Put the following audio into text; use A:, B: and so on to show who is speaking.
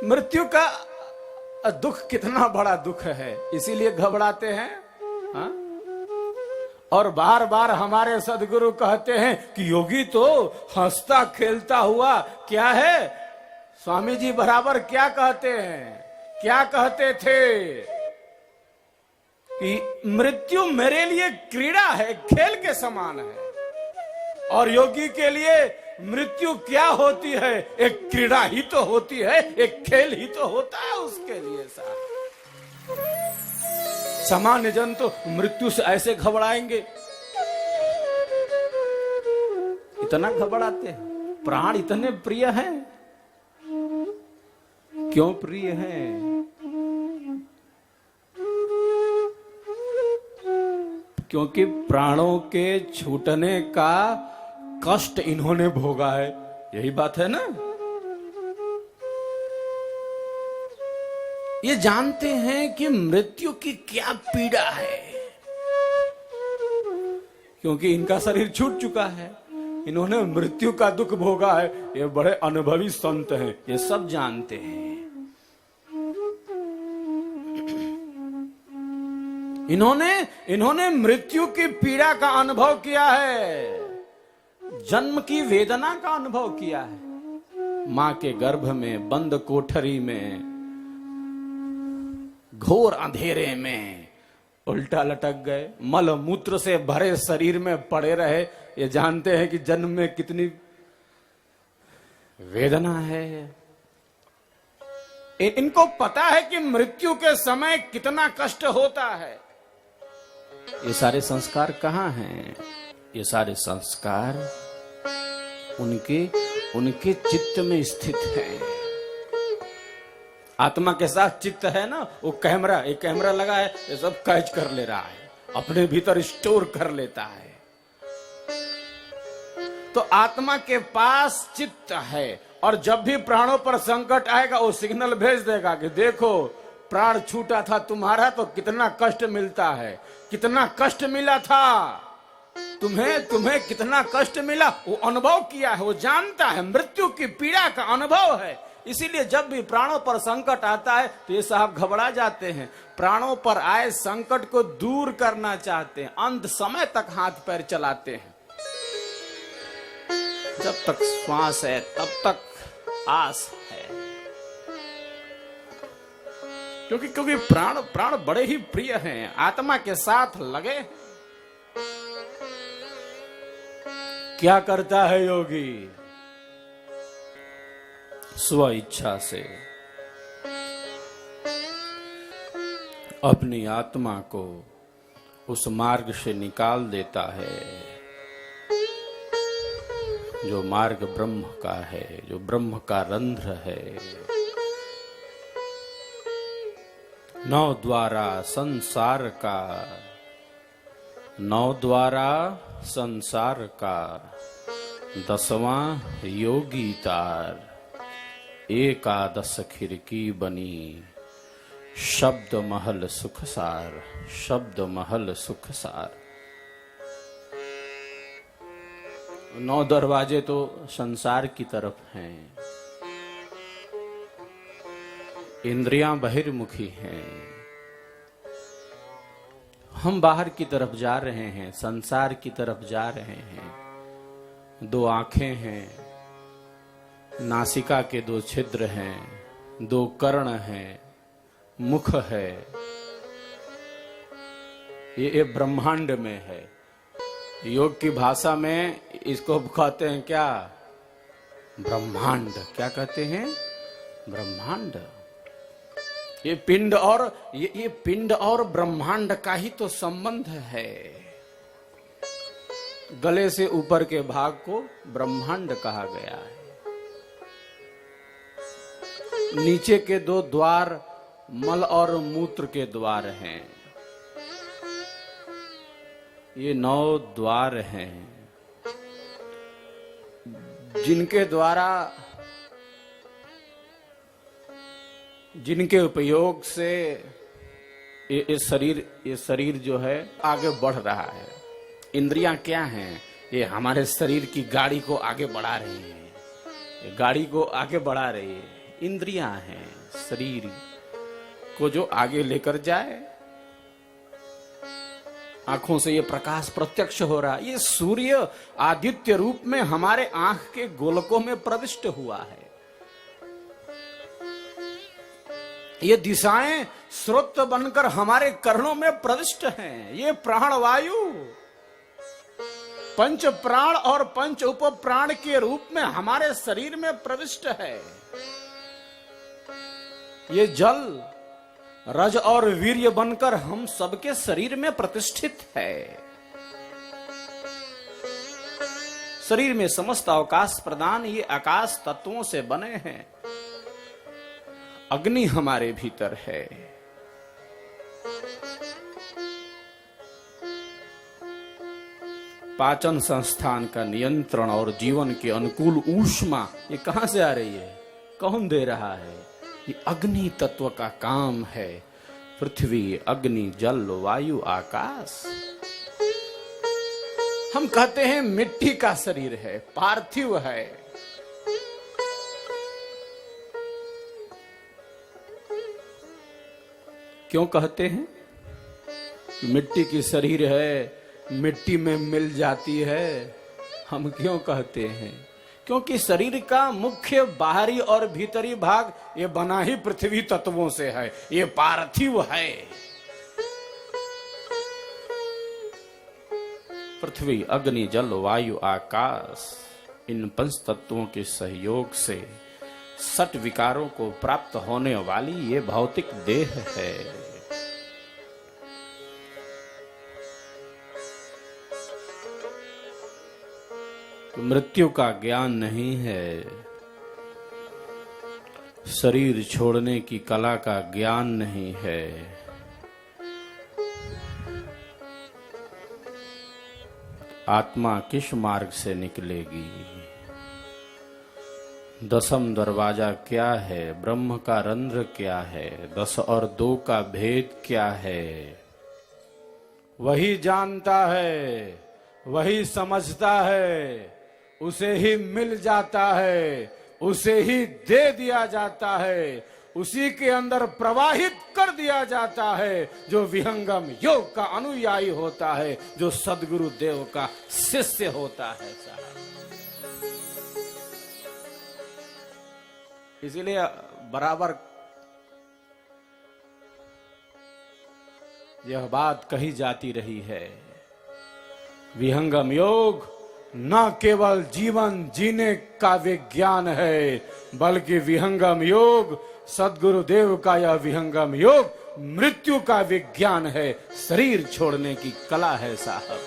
A: मृत्यु का दुख कितना बड़ा दुख है, इसीलिए घबराते हैं। हा? और बार बार हमारे सदगुरु कहते हैं कि योगी तो हंसता खेलता हुआ क्या है। स्वामी जी बराबर क्या कहते हैं, क्या कहते थे कि मृत्यु मेरे लिए क्रीड़ा है, खेल के समान है। और योगी के लिए मृत्यु क्या होती है, एक क्रीड़ा ही तो होती है, एक खेल ही तो होता है उसके लिए। सामान्य जन तो मृत्यु से ऐसे घबराएंगे, इतना घबराते हैं। प्राण इतने प्रिय हैं, क्यों प्रिय हैं? क्योंकि प्राणों के छूटने का कष्ट इन्होंने भोगा है, यही बात है ना। ये जानते हैं कि मृत्यु की क्या पीड़ा है, क्योंकि इनका शरीर छूट चुका है, इन्होंने मृत्यु का दुख भोगा है। ये बड़े अनुभवी संत हैं, ये सब जानते हैं। इन्होंने मृत्यु की पीड़ा का अनुभव किया है, जन्म की वेदना का अनुभव किया है। मां के गर्भ में, बंद कोठरी में, घोर अंधेरे में उल्टा लटक गए, मल मूत्र से भरे शरीर में पड़े रहे। ये जानते हैं कि जन्म में कितनी वेदना है। इनको पता है कि मृत्यु के समय कितना कष्ट होता है। ये सारे संस्कार कहाँ हैं? ये सारे संस्कार उनके चित्त में स्थित हैं। आत्मा के साथ चित्त है ना, वो एक कैमरा लगा है, ये सब कैच कर ले रहा है, अपने भीतर स्टोर कर लेता है। तो आत्मा के पास चित्त है, और जब भी प्राणों पर संकट आएगा वो सिग्नल भेज देगा कि देखो प्राण छूटा था तुम्हारा तो कितना कष्ट मिलता है, कितना कष्ट मिला था तुम्हें कितना कष्ट मिला। वो अनुभव किया है, वो जानता है, मृत्यु की पीड़ा का अनुभव है। इसीलिए जब भी प्राणों पर संकट आता है तो ये साहब घबरा जाते हैं, प्राणों पर आए संकट को दूर करना चाहते हैं, अंत समय तक हाथ पैर चलाते हैं। जब तक श्वास है तब तक आस है, क्योंकि प्राण बड़े ही प्रिय हैं, आत्मा के साथ लगे। क्या करता है योगी? स्व इच्छा से अपनी आत्मा को उस मार्ग से निकाल देता है जो मार्ग ब्रह्म का है, जो ब्रह्म का रंध्र है। नौ द्वारा संसार का, नौ द्वारा संसार का 10वां योगी तार, 11 खिड़की बनी शब्द महल सुखसार, शब्द महल सुखसार। 9 दरवाजे तो संसार की तरफ हैं, इंद्रियां बहिर्मुखी हैं, हम बाहर की तरफ जा रहे हैं, संसार की तरफ जा रहे हैं। 2 आंखें हैं, नासिका के 2 छिद्र हैं, 2 कर्ण हैं, मुख है, ये ब्रह्मांड में है। योग की भाषा में इसको कहते हैं क्या? ब्रह्मांड। क्या कहते हैं? ब्रह्मांड। ये पिंड और ब्रह्मांड का ही तो संबंध है। गले से ऊपर के भाग को ब्रह्मांड कहा गया है। नीचे के 2 द्वार मल और मूत्र के द्वार हैं। ये 9 द्वार हैं जिनके द्वारा, जिनके उपयोग से ये शरीर जो है आगे बढ़ रहा है। इंद्रियां क्या हैं? ये हमारे शरीर की गाड़ी को आगे बढ़ा रही है, ये गाड़ी को आगे बढ़ा रही है। इंद्रियां हैं, शरीर को जो आगे लेकर जाए। आंखों से ये प्रकाश प्रत्यक्ष हो रहा, ये सूर्य आदित्य रूप में हमारे आंख के गोलकों में प्रविष्ट हुआ है। ये दिशाएं स्रोत बनकर हमारे कर्णों में प्रविष्ट हैं। ये प्राण वायु पंच प्राण और पंच उप प्राण के रूप में हमारे शरीर में प्रविष्ट है। ये जल रज और वीर्य बनकर हम सबके शरीर में प्रतिष्ठित है। शरीर में समस्त अवकाश प्रदान ये आकाश तत्वों से बने हैं। अग्नि हमारे भीतर है। पाचन संस्थान का नियंत्रण और जीवन के अनुकूल ऊष्मा ये कहां से आ रही है, कौन दे रहा है? ये अग्नि तत्व का काम है। पृथ्वी, अग्नि, जल, वायु, आकाश। हम कहते हैं मिट्टी का शरीर है, पार्थिव है। क्यों कहते हैं? मिट्टी की शरीर है, मिट्टी में मिल जाती है। हम क्यों कहते हैं? क्योंकि शरीर का मुख्य बाहरी और भीतरी भाग ये बना ही पृथ्वी तत्वों से है। ये पार्थिव है। पृथ्वी, अग्नि, जल, वायु, आकाश, इन पंच तत्वों के सहयोग से सट विकारों को प्राप्त होने वाली ये भौतिक देह है। तो मृत्यु का ज्ञान नहीं है, शरीर छोड़ने की कला का ज्ञान नहीं है। आत्मा किस मार्ग से निकलेगी? दसम दरवाजा क्या है? ब्रह्म का रंध्र क्या है? 10 और 2 का भेद क्या है? वही जानता है, वही समझता है, उसे ही मिल जाता है, उसे ही दे दिया जाता है, उसी के अंदर प्रवाहित कर दिया जाता है जो विहंगम योग का अनुयायी होता है, जो सद्गुरु देव का शिष्य होता है साहब। इसीलिए बराबर यह बात कही जाती रही है, विहंगम योग न केवल जीवन जीने का विज्ञान है, बल्कि विहंगम योग, सद्गुरु देव का यह विहंगम योग मृत्यु का विज्ञान है, शरीर छोड़ने की कला है साहब।